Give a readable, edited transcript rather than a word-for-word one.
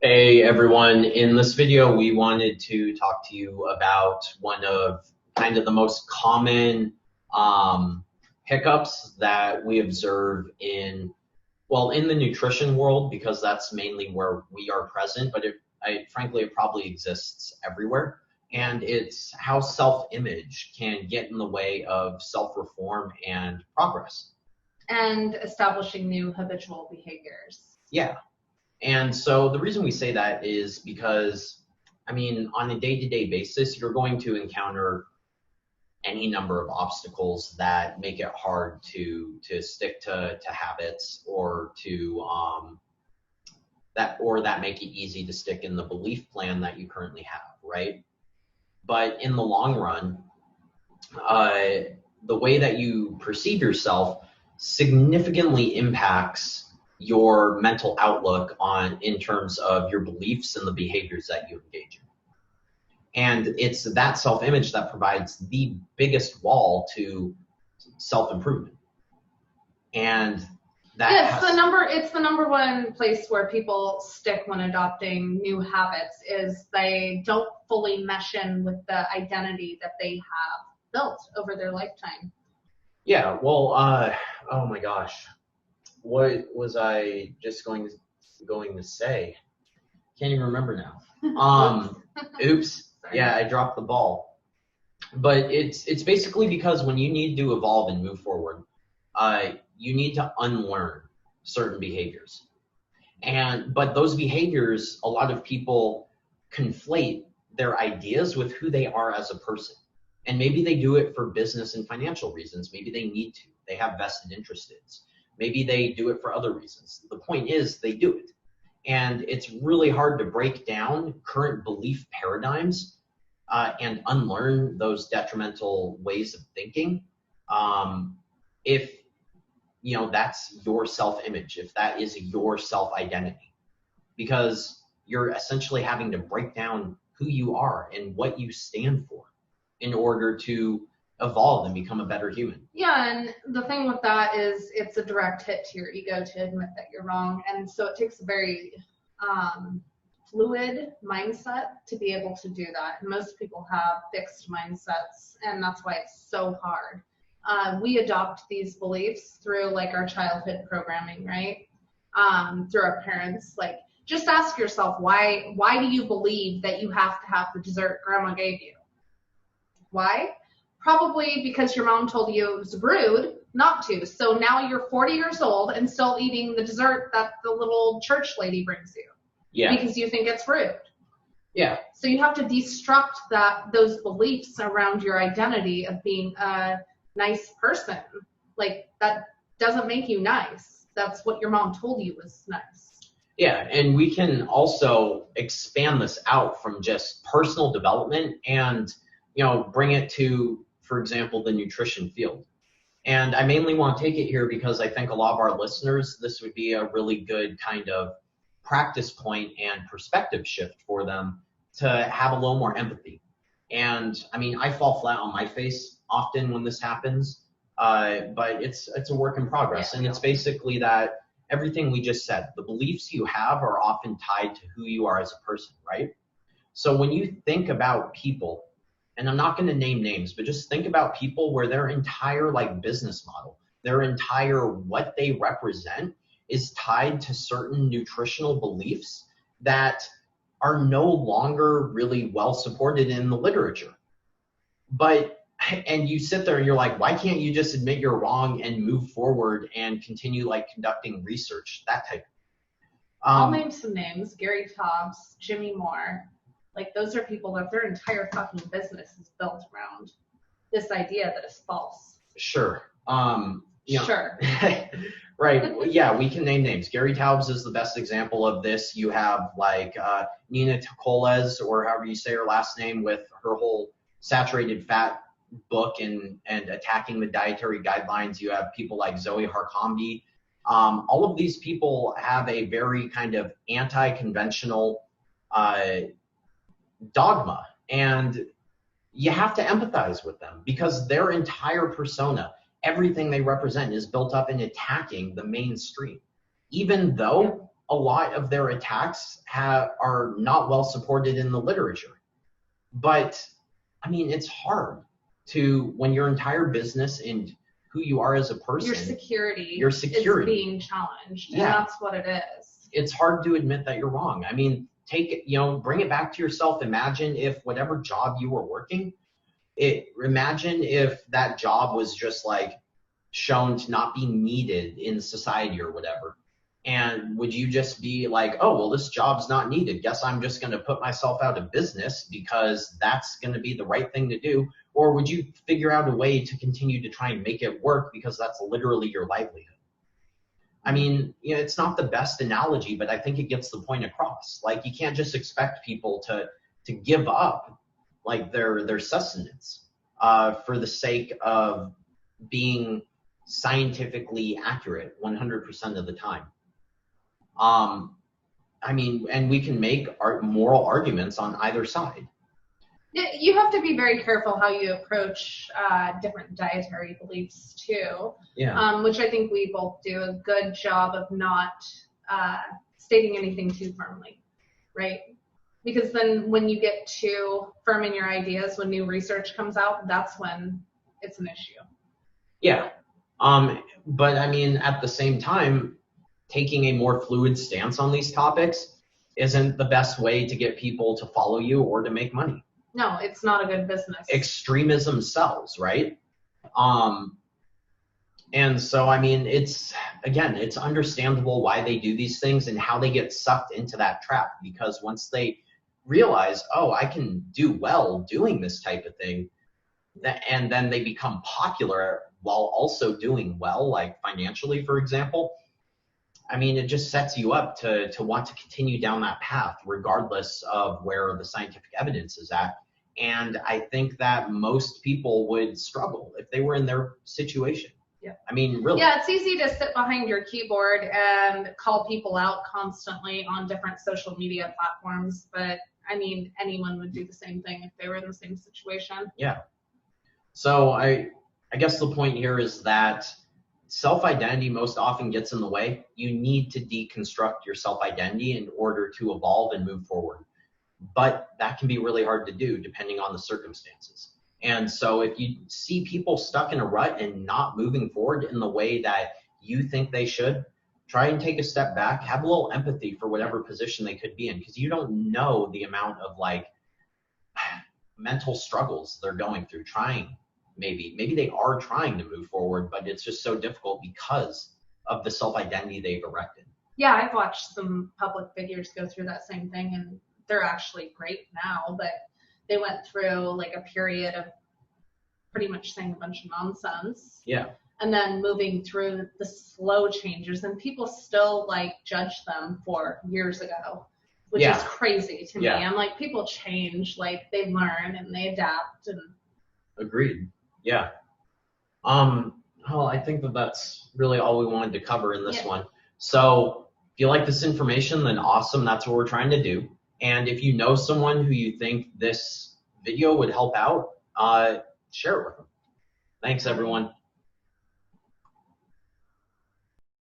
Hey everyone, in this video we wanted to talk to you about one of kind of the most common hiccups that we observe in the nutrition world, because that's mainly where we are present, but frankly it probably exists everywhere. And it's how self-image can get in the way of self-reform and progress. And establishing new habitual behaviors. Yeah. And so the reason we say that is because, on a day-to-day basis, you're going to encounter any number of obstacles that make it hard to stick to habits, or that make it easy to stick in the belief plan that you currently have, right? But in the long run, the way that you perceive yourself significantly impacts your mental outlook in terms of your beliefs and the behaviors that you engage in. And it's that self-image that provides the biggest wall to self-improvement. And it's the number one place where people stick when adopting new habits, is they don't fully mesh in with the identity that they have built over their lifetime. Yeah, well, oh my gosh. What was I just going to say? Can't even remember now. Oops. Yeah, I dropped the ball. But it's basically because when you need to evolve and move forward, you need to unlearn certain behaviors. But those behaviors, a lot of people conflate their ideas with who they are as a person. And maybe they do it for business and financial reasons. Maybe they need to. They have vested interests. Maybe they do it for other reasons. The point is they do it. And it's really hard to break down current belief paradigms and unlearn those detrimental ways of thinking if that's your self-image, if that is your self-identity. Because you're essentially having to break down who you are and what you stand for in order to evolve and become a better human. Yeah, and the thing with that is it's a direct hit to your ego to admit that you're wrong, and so it takes a very fluid mindset to be able to do that. Most people have fixed mindsets, and that's why it's so hard. We adopt these beliefs through like our childhood programming, right? Through our parents. Like, just ask yourself, why do you believe that you have to have the dessert grandma gave you? Why? Probably because your mom told you it was rude not to. So now you're 40 years old and still eating the dessert that the little church lady brings you. Yeah. Because you think it's rude. Yeah. So you have to destruct those beliefs around your identity of being a nice person. Like, that doesn't make you nice. That's what your mom told you was nice. Yeah, and we can also expand this out from just personal development and bring it to, for example, the nutrition field. And I mainly want to take it here because I think a lot of our listeners, this would be a really good kind of practice point and perspective shift for them to have a little more empathy. And I fall flat on my face often when this happens, but it's a work in progress. And it's basically that everything we just said, the beliefs you have are often tied to who you are as a person, right? So when you think about people, and I'm not going to name names, but just think about people where their entire business model, their entire what they represent is tied to certain nutritional beliefs that are no longer really well supported in the literature. And you sit there and you're like, why can't you just admit you're wrong and move forward and continue conducting research, that type of thing. I'll name some names: Gary Taubes, Jimmy Moore. Those are people that their entire fucking business is built around this idea that is false. Sure. Sure. Right. Yeah, we can name names. Gary Taubes is the best example of this. You have Nina Teicholz, or however you say her last name, with her whole saturated fat book and attacking the dietary guidelines. You have people like Zoe Harcombe. All of these people have a very kind of anti-conventional dogma, and you have to empathize with them because their entire persona, everything they represent, is built up in attacking the mainstream, even though a lot of their attacks are not well supported in the literature. But I mean, it's hard to, when your entire business and who you are as a person, your security is being challenged, and that's what it is. It's hard to admit that you're wrong. I mean, take it, bring it back to yourself. Imagine if whatever job you were working, imagine if that job was just like shown to not be needed in society or whatever. And would you just be like, oh, well, this job's not needed. Guess I'm just going to put myself out of business because that's going to be the right thing to do? Or would you figure out a way to continue to try and make it work because that's literally your livelihood? I mean, it's not the best analogy, but I think it gets the point across. Like, you can't just expect people to give up like their sustenance for the sake of being scientifically accurate 100% of the time. I mean, and we can make moral arguments on either side. You have to be very careful how you approach different dietary beliefs too. Yeah. Which I think we both do a good job of not stating anything too firmly, right? Because then when you get too firm in your ideas, when new research comes out, that's when it's an issue. Yeah. But I mean, at the same time, taking a more fluid stance on these topics isn't the best way to get people to follow you or to make money. No, it's not a good business. Extremism sells, right? And so, I mean, it's understandable why they do these things and how they get sucked into that trap, because once they realize, oh, I can do well doing this type of thing, and then they become popular while also doing well, like financially, for example, I mean, it just sets you up to want to continue down that path regardless of where the scientific evidence is at. And I think that most people would struggle if they were in their situation. Yeah. I mean, really. Yeah, it's easy to sit behind your keyboard and call people out constantly on different social media platforms, but I mean, anyone would do the same thing if they were in the same situation. Yeah. So I guess the point here is that self-identity most often gets in the way. You need to deconstruct your self-identity in order to evolve and move forward. But that can be really hard to do depending on the circumstances. And so if you see people stuck in a rut and not moving forward in the way that you think they should, try and take a step back, have a little empathy for whatever position they could be in, because you don't know the amount of like mental struggles they're going through trying. Maybe they are trying to move forward, but it's just so difficult because of the self-identity they've erected. Yeah, I've watched some public figures go through that same thing, and they're actually great now, but they went through like a period of pretty much saying a bunch of nonsense. Yeah. And then moving through the slow changes, and people still like judge them for years ago, which is crazy to me. I'm like, people change, like they learn and they adapt. And agreed. Yeah. Well, I think that's really all we wanted to cover in this one. So if you like this information, then awesome. That's what we're trying to do. And if you know someone who you think this video would help out, share it with them. Thanks, everyone.